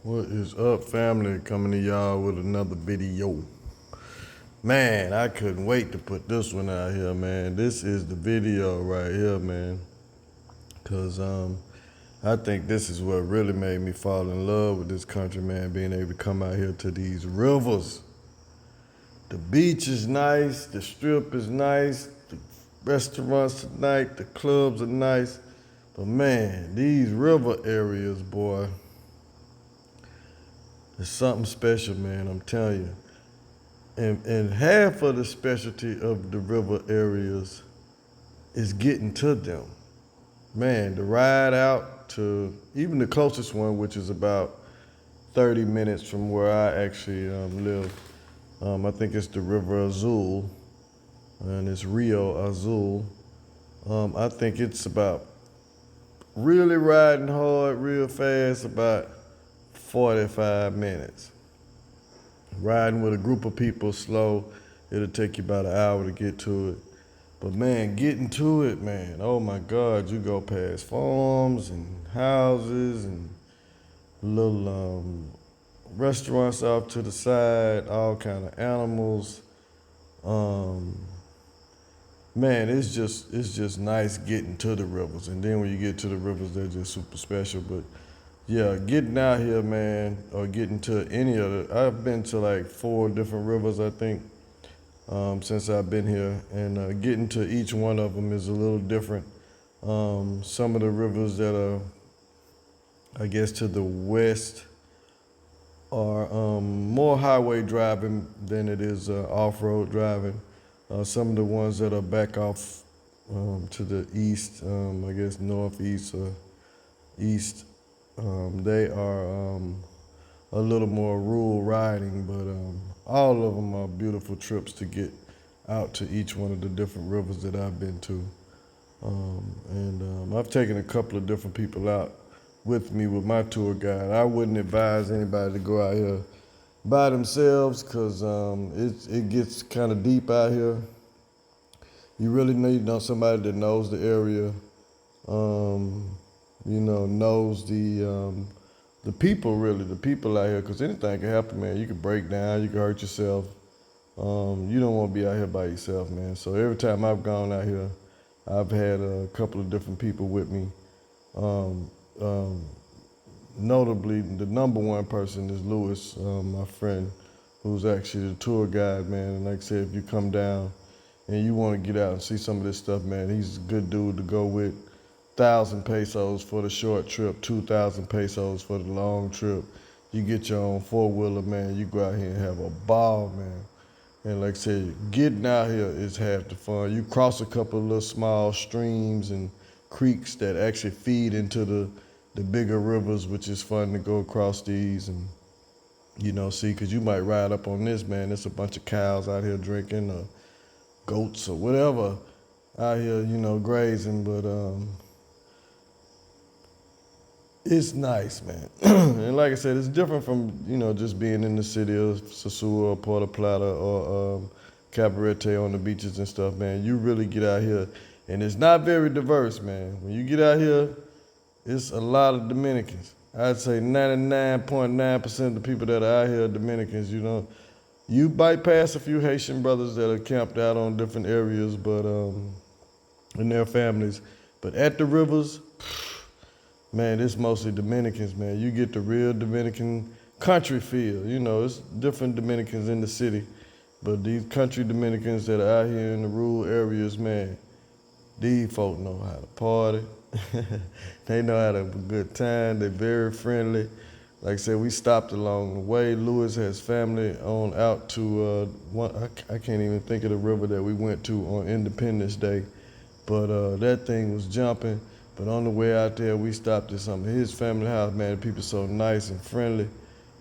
What is up, family? Coming to y'all with another video. Man, I couldn't wait to put this one out here, man. This is the video right here, man. Cause I think this is what really made me fall in love with this country, man. Being able to come out here to these rivers. The beach is nice, the strip is nice, the restaurants are nice, the clubs are nice. But man, these river areas, boy, it's something special, man. I'm telling you. And half of the specialty of the river areas is getting to them. Man, the ride out to even the closest one, which is about 30 minutes from where I actually live. I think it's the River Azul, and it's Rio Azul. I think it's about really riding hard, real fast, about 45 minutes. Riding with a group of people slow, it'll take you about an hour to get to it. But man, getting to it, man, oh my God, you go past farms and houses and little restaurants off to the side, all kind of animals. Um, man, it's just nice getting to the rivers. And then when you get to the rivers, they're just super special. But yeah, getting out here, man, or getting to any of the, I've been to like 4 different rivers, I think, since I've been here. And getting to each one of them is a little different. Some of the rivers that are, I guess, to the west are more highway driving than it is off-road driving. Some of the ones that are back off to the east, I guess northeast or east, they are a little more rural riding, but all of them are beautiful trips to get out to each one of the different rivers that I've been to. And I've taken a couple of different people out with me with my tour guide. I wouldn't advise anybody to go out here by themselves because it gets kind of deep out here. You really need somebody that knows the area, knows the people really, the people out here, because anything can happen, man. You can break down, you can hurt yourself. You don't want to be out here by yourself, man. So every time I've gone out here, I've had a couple of different people with me. Um, um, Notably, the number one person is Lewis, my friend, who's actually the tour guide, man. And like I said, if you come down and you want to get out and see some of this stuff, man, he's a good dude to go with. 1,000 pesos for the short trip, 2,000 pesos for the long trip. You get your own four-wheeler, man. You go out here and have a ball, man. And like I said, getting out here is half the fun. You cross a couple of little small streams and creeks that actually feed into the bigger rivers, which is fun to go across these and, see, because you might ride up on this, man. There's a bunch of cows out here drinking or goats or whatever out here, grazing. But it's nice, man. And like I said, it's different from, just being in the city of Sosua or Plata or Cabarete on the beaches and stuff, man. You really get out here, and it's not very diverse, man. When you get out here, it's a lot of Dominicans. I'd say 99.9% of the people that are out here are Dominicans, You bypass a few Haitian brothers that are camped out on different areas, but and their families. But at the rivers, man, it's mostly Dominicans, man. You get the real Dominican country feel. It's different Dominicans in the city, but these country Dominicans that are out here in the rural areas, man, these folk know how to party. They know how to have a good time. They're very friendly. Like I said, we stopped along the way. Lewis has family on out to I can't even think of the river that we went to on Independence Day, but that thing was jumping. But on the way out there, we stopped at some of his family house. Man, the people so nice and friendly.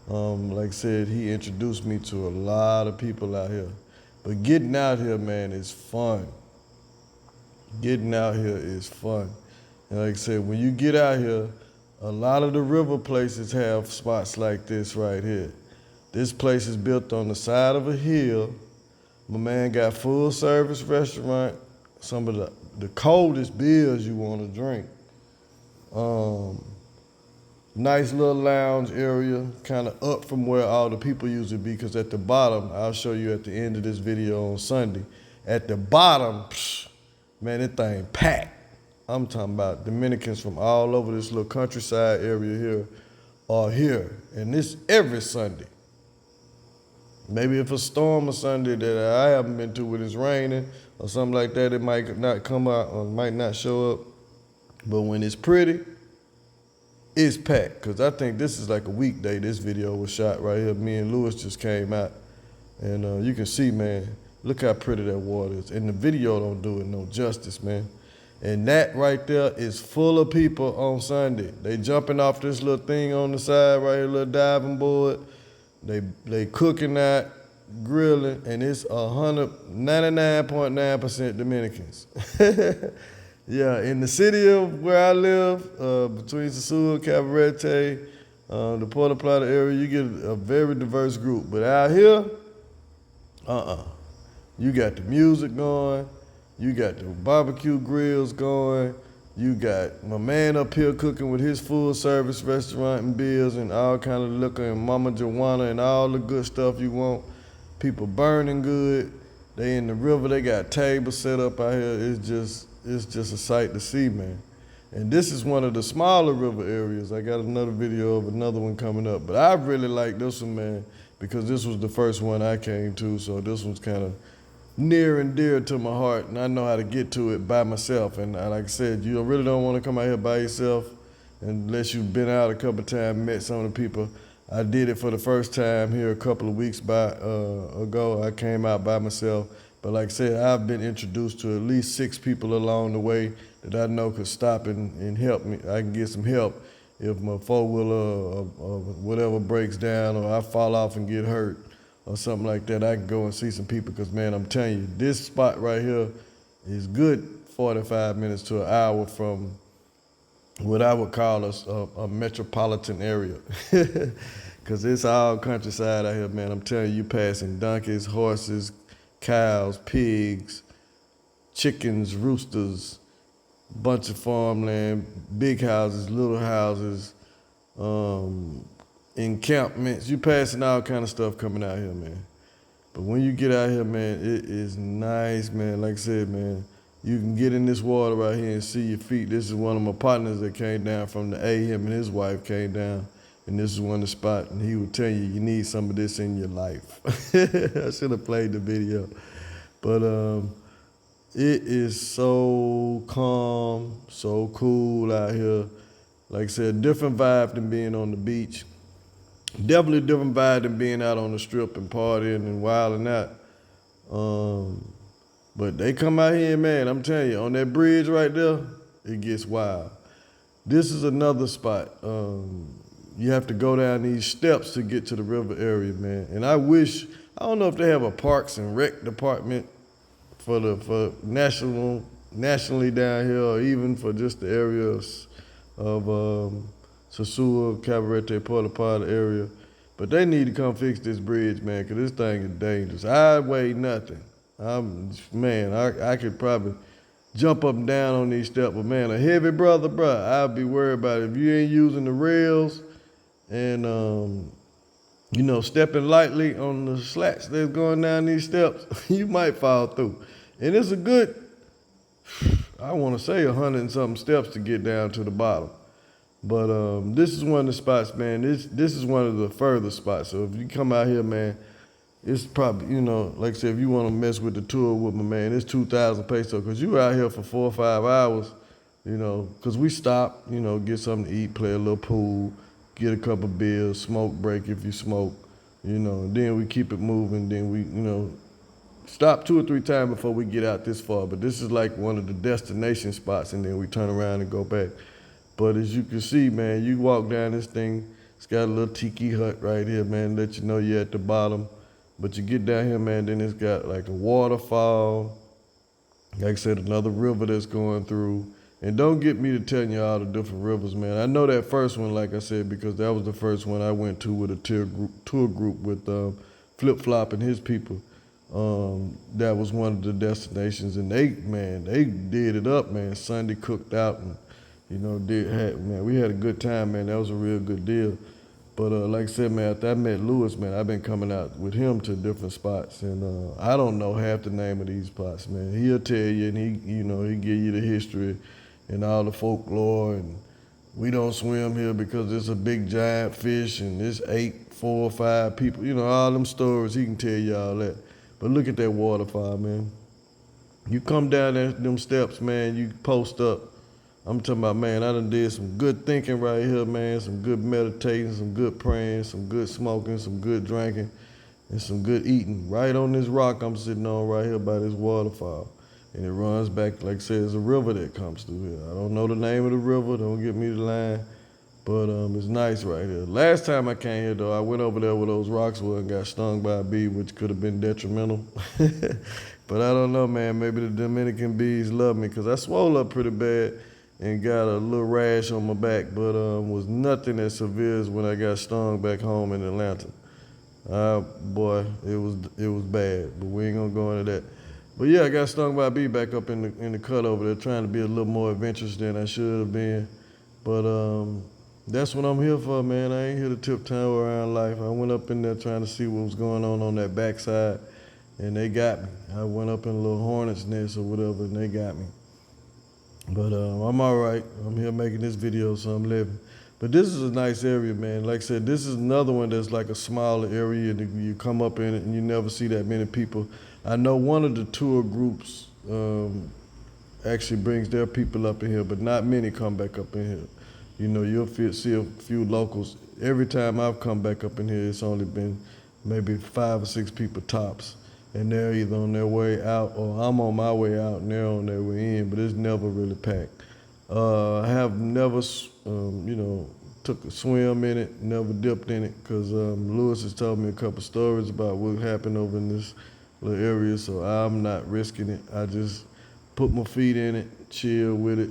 Like I said, he introduced me to a lot of people out here. But getting out here, man, is fun. Getting out here is fun. And like I said, when you get out here, a lot of the river places have spots like this right here. This place is built on the side of a hill. My man got full service restaurant, some of the coldest beers you want to drink. Nice little lounge area, kind of up from where all the people usually be, because at the bottom, I'll show you at the end of this video on Sunday, at the bottom, man, that thing packed. I'm talking about Dominicans from all over this little countryside area here are here, and this every Sunday. Maybe if a storm or Sunday that I haven't been to when it's raining or something like that, it might not come out or might not show up. But when it's pretty, it's packed. Cause I think this is like a weekday. This video was shot right here. Me and Lewis just came out, and you can see, man, look how pretty that water is. And the video don't do it no justice, man. And that right there is full of people on Sunday. They jumping off this little thing on the side right here, little diving board. They cooking that, grilling, and it's 99.9% Dominicans. Yeah, in the city of where I live, between Sosua, Cabarete, the Plata area, you get a very diverse group. But out here, you got the music going, you got the barbecue grills going, you got my man up here cooking with his full service restaurant and beers and all kind of liquor and Mama Joanna and all the good stuff you want. People burning good. They in the river, they got tables set up out here. It's just a sight to see, man. And this is one of the smaller river areas. I got another video of another one coming up. But I really like this one, man, because this was the first one I came to, so this one's kind of near and dear to my heart, and I know how to get to it by myself. And like I said, you really don't want to come out here by yourself unless you've been out a couple of times, met some of the people. I did it for the first time here a couple of weeks ago. I came out by myself. But like I said, I've been introduced to at least 6 people along the way that I know could stop and help me. I can get some help if my four-wheeler or whatever breaks down or I fall off and get hurt or something like that. I can go and see some people because, man, I'm telling you, this spot right here is good 45 minutes to an hour from what I would call a metropolitan area. Because it's all countryside out here, man. I'm telling you, passing donkeys, horses, cows, pigs, chickens, roosters, bunch of farmland, big houses, little houses, encampments. You passing all kind of stuff coming out here, man. But when you get out here, man, it is nice, man. Like I said, man, you can get in this water right here and see your feet. This is one of my partners that came down from the A. Him and his wife came down, and this is one of the spots, and he would tell you, you need some of this in your life. I should have played the video. But it is so calm, so cool out here. Like I said, different vibe than being on the beach. Definitely different vibe than being out on the strip and partying and wilding out. But they come out here, man, I'm telling you, on that bridge right there, it gets wild. This is another spot. You have to go down these steps to get to the river area, man. And I don't know if they have a Parks and Rec department for nationally down here, or even for just the areas of Sosua, Cabarete, Plata area. But they need to come fix this bridge, man, because this thing is dangerous. I weigh nothing. I could probably jump up and down on these steps, but man, a heavy brother, bruh, I'd be worried about it. If you ain't using the rails and, stepping lightly on the slats that's going down these steps, you might fall through. And it's a good, I want to say 100 and something steps to get down to the bottom. But this is one of the spots, man. This is one of the further spots. So if you come out here, man, it's probably, like I said, if you want to mess with the tour with me, man, it's 2,000 pesos. Because you out here for 4 or 5 hours, because we stop, get something to eat, play a little pool, get a couple beers, smoke break if you smoke, then we keep it moving. Then we, stop 2 or 3 times before we get out this far. But this is like one of the destination spots, and then we turn around and go back. But as you can see, man, you walk down this thing, it's got a little tiki hut right here, man, let you know you're at the bottom. But you get down here, man, then it's got like a waterfall, like I said, another river that's going through. And don't get me to telling you all the different rivers, man. I know that first one, like I said, because that was the first one I went to with a tour group with Flip Flop and his people. That was one of the destinations, and they did it up, man. Sunday cooked out, and Man, we had a good time, man. That was a real good deal. But like I said, man, after I met Lewis, man, I've been coming out with him to different spots, and I don't know half the name of these spots, man. He'll tell you, and he give you the history and all the folklore, and we don't swim here because it's a big giant fish, and it's 4 or 5 people, all them stories. He can tell you all that. But look at that waterfall, man. You come down them steps, man. You post up. I'm talking about, man, I done did some good thinking right here, man, some good meditating, some good praying, some good smoking, some good drinking, and some good eating. Right on this rock I'm sitting on right here by this waterfall. And it runs back, like I said, there's a river that comes through here. I don't know the name of the river, don't get me the line, but it's nice right here. Last time I came here, though, I went over there where those rocks were and got stung by a bee, which could have been detrimental. But I don't know, man, maybe the Dominican bees love me, because I swole up pretty bad and got a little rash on my back, but was nothing as severe as when I got stung back home in Atlanta. Boy, it was bad, but we ain't gonna go into that. But yeah, I got stung by a bee back up in the cut over there, trying to be a little more adventurous than I should have been. But that's what I'm here for, man. I ain't here to tiptoe around life. I went up in there trying to see what was going on that backside, and they got me. I went up in a little hornet's nest or whatever, and they got me. But I'm all right. I'm here making this video, so I'm living. But this is a nice area, man. Like I said, this is another one that's like a smaller area, and you come up in it and you never see that many people. I know one of the tour groups actually brings their people up in here, but not many come back up in here. You'll see a few locals. Every time I've come back up in here, it's only been maybe 5 or 6 people tops. And they're either on their way out or I'm on my way out and they're on their way in, but it's never really packed. I have never, took a swim in it, never dipped in it, because Lewis has told me a couple stories about what happened over in this little area, so I'm not risking it. I just put my feet in it, chill with it.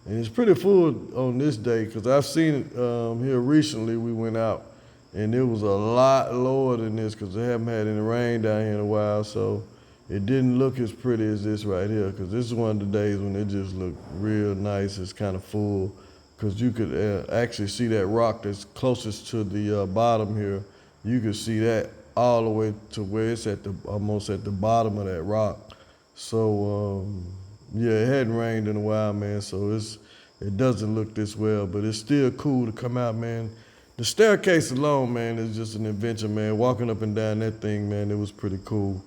And it's pretty full on this day, because I've seen it here recently. We went out, and it was a lot lower than this because they haven't had any rain down here in a while, so it didn't look as pretty as this right here, because this is one of the days when it just looked real nice. It's kind of full, because you could actually see that rock that's closest to the bottom here. You could see that all the way to where it's almost at the bottom of that rock. So yeah, it hadn't rained in a while, man, so it doesn't look this well, but it's still cool to come out, man. The staircase alone, man, is just an adventure, man. Walking up and down that thing, man, it was pretty cool.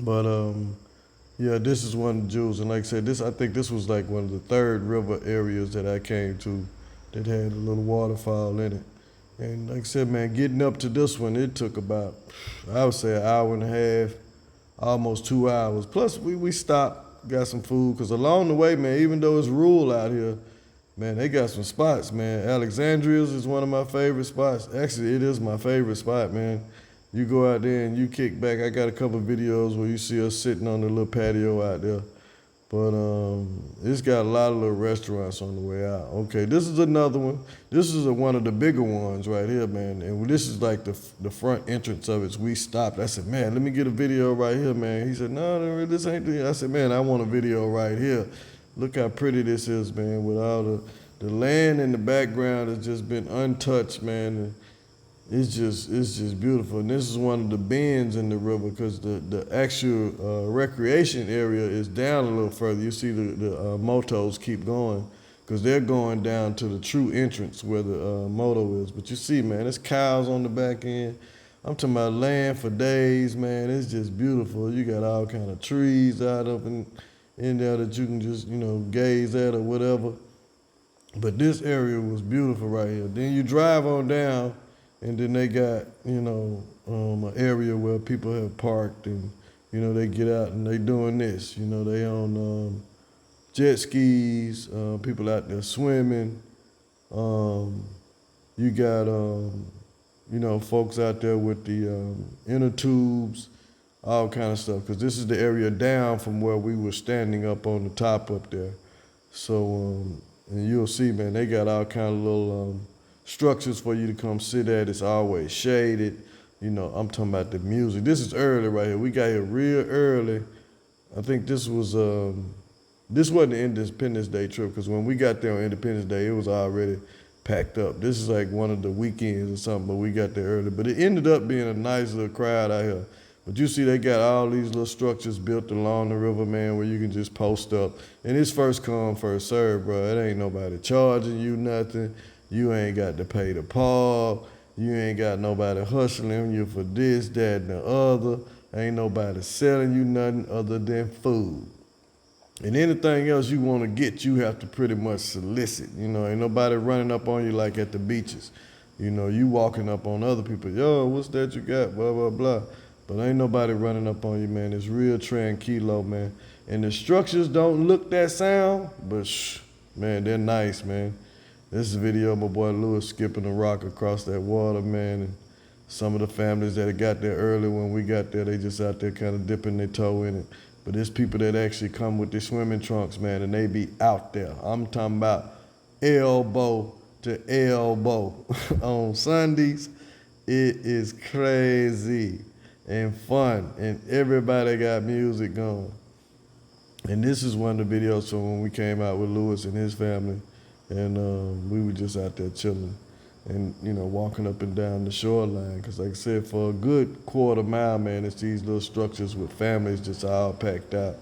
But yeah, this is one of the jewels, and like I said, I think this was like one of the third river areas that I came to that had a little waterfall in it. And like I said, man, getting up to this one, it took about, I would say, an hour and a half, almost 2 hours. Plus, we stopped, got some food, because along the way, man, even though it's rural out here, man, they got some spots, man. Alexandria's is one of my favorite spots. Actually, it is my favorite spot, man. You go out there and you kick back. I got a couple of videos where you see us sitting on the little patio out there. But it's got a lot of little restaurants on the way out. Okay, this is another one. This is one of the bigger ones right here, man. And this is like the front entrance of it. So we stopped. I said, man, let me get a video right here, man. He said, no, this ain't the. I said, man, I want a video right here. Look how pretty this is, man, with all the land in the background has just been untouched, man. And it's just beautiful. And this is one of the bends in the river, because the actual recreation area is down a little further. You see the motos keep going, because they're going down to the true entrance where the moto is. But you see, man, there's cows on the back end. I'm talking about land for days, man. It's just beautiful. You got all kind of trees out up in there that you can just, gaze at or whatever. But this area was beautiful right here. Then you drive on down, and then they got, an area where people have parked, and, they get out and they doing this. They on jet skis, people out there swimming. You got, folks out there with the inner tubes, all kind of stuff, because this is the area down from where we were standing up on the top up there. So, and you'll see, man, they got all kind of little structures for you to come sit at. It's always shaded. I'm talking about the music. This is early right here. We got here real early. I think this was This wasn't the Independence Day trip because when we got there on Independence Day, it was already packed up. This is like one of the weekends or something, but we got there early. But it ended up being a nice little crowd out here. But you see, they got all these little structures built along the river, man, where you can just post up. And it's first come, first serve, bro. It ain't nobody charging you nothing. You ain't got to pay the park. You ain't got nobody hustling you for this, that, and the other. Ain't nobody selling you nothing other than food. And anything else you want to get, you have to pretty much solicit. You know, ain't nobody running up on you like at the beaches. You know, you walking up on other people. Yo, what's that you got? Blah, blah, blah. But ain't nobody running up on you, man. It's real tranquilo, man. And the structures don't look that sound, but man, they're nice, man. This is a video of my boy Lewis skipping a rock across that water, man. And some of the families that got there early when we got there, they just out there kind of dipping their toe in it. But there's people that actually come with their swimming trunks, man, and they be out there. I'm talking about elbow to elbow on Sundays. It is crazy and fun, and everybody got music going. And this is one of the videos from when we came out with Lewis and his family, and we were just out there chilling and, you know, walking up and down the shoreline. Because like I said, for a good quarter mile, man, it's these little structures with families just all packed out.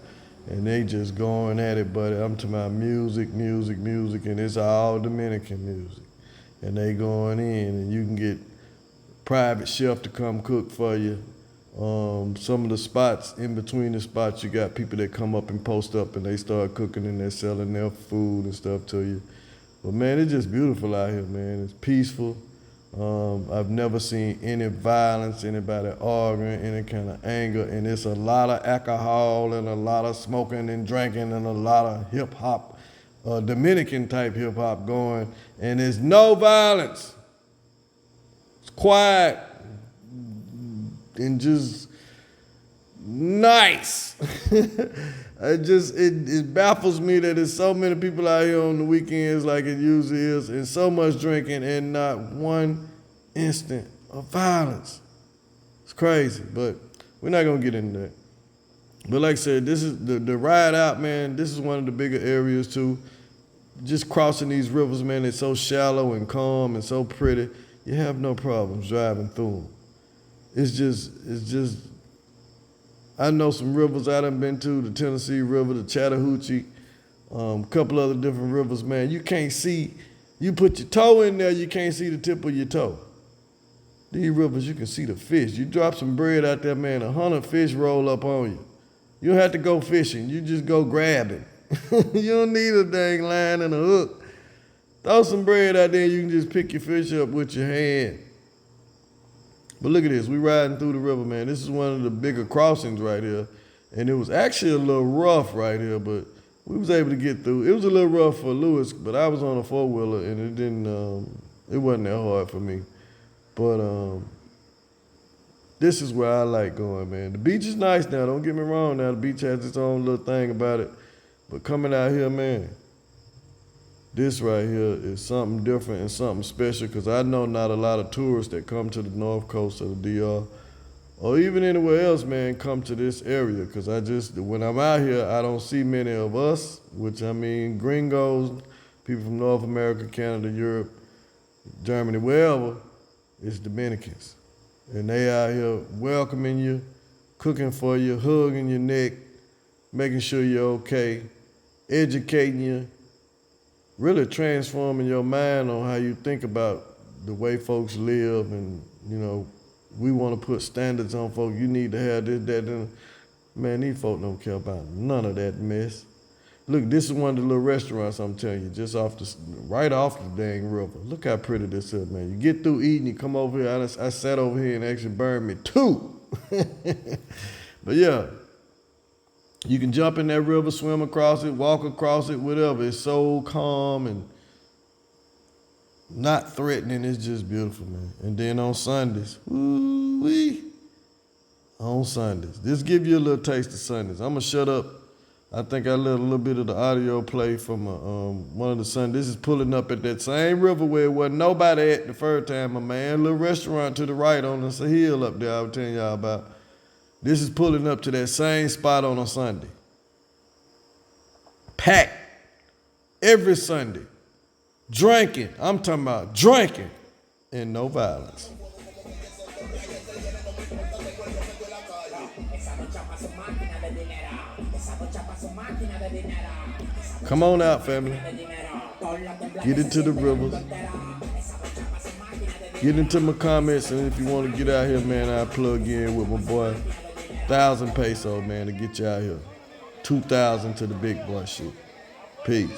And they just going at it, buddy. I'm talking about music, music, music, and it's all Dominican music. And they going in, and you can get private chef to come cook for you. Some of the spots, in between the spots, you got people that come up and post up and they start cooking and they're selling their food and stuff to you. But man, it's just beautiful out here, man. It's peaceful. I've never seen any violence, anybody arguing, any kind of anger, and it's a lot of alcohol and a lot of smoking and drinking and a lot of hip hop, Dominican type hip hop going, and there's no violence. It's quiet and just nice. It baffles me that there's so many people out here on the weekends like it usually is, and so much drinking and not one instant of violence. It's crazy, but we're not gonna get into that. But like I said, this is the ride out, man. This is one of the bigger areas too. Just crossing these rivers, man, it's so shallow and calm and so pretty. You have no problems driving through them. It's just, I know some rivers I done been to, the Tennessee River, the Chattahoochee, a couple other different rivers, man. You can't see, you put your toe in there, you can't see the tip of your toe. These rivers, you can see the fish. You drop some bread out there, man, 100 fish roll up on you. You don't have to go fishing, you just go grabbing. You don't need a dang line and a hook. Throw some bread out there, you can just pick your fish up with your hand. But look at this, we riding through the river, man. This is one of the bigger crossings right here. And it was actually a little rough right here, but we was able to get through. It was a little rough for Lewis, but I was on a four-wheeler and it wasn't that hard for me. But this is where I like going, man. The beach is nice now, don't get me wrong now. The beach has its own little thing about it. But coming out here, man, this right here is something different and something special, because I know not a lot of tourists that come to the north coast of the DR or even anywhere else, man, come to this area. Because when I'm out here, I don't see many of us, which I mean gringos, people from North America, Canada, Europe, Germany, wherever. It's Dominicans. And they out here welcoming you, cooking for you, hugging your neck, making sure you're okay, educating you, really transforming your mind on how you think about the way folks live. And, you know, we want to put standards on folks. You need to have this, that, and man, these folks don't care about none of that mess. Look, this is one of the little restaurants I'm telling you, just right off the dang river. Look how pretty this is, man. You get through eating, you come over here. I sat over here and actually burned me two. But yeah, you can jump in that river, swim across it, walk across it, whatever. It's so calm and not threatening. It's just beautiful, man. And then on Sundays, woo-wee, on Sundays. This give you a little taste of Sundays. I'm going to shut up. I think I let a little bit of the audio play from one of the Sundays. This is pulling up at that same river where it wasn't nobody at the first time, my man. A little restaurant to the right on the hill up there I was telling y'all about. This is pulling up to that same spot on a Sunday. packed every Sunday. Drinking. I'm talking about drinking and no violence. Come on out, family. Get into the rivers. Get into my comments, and if you want to get out here, man, I'll plug in with my boy. 1,000 pesos, man, to get you out here. 2,000 to the big boy shit. Peace.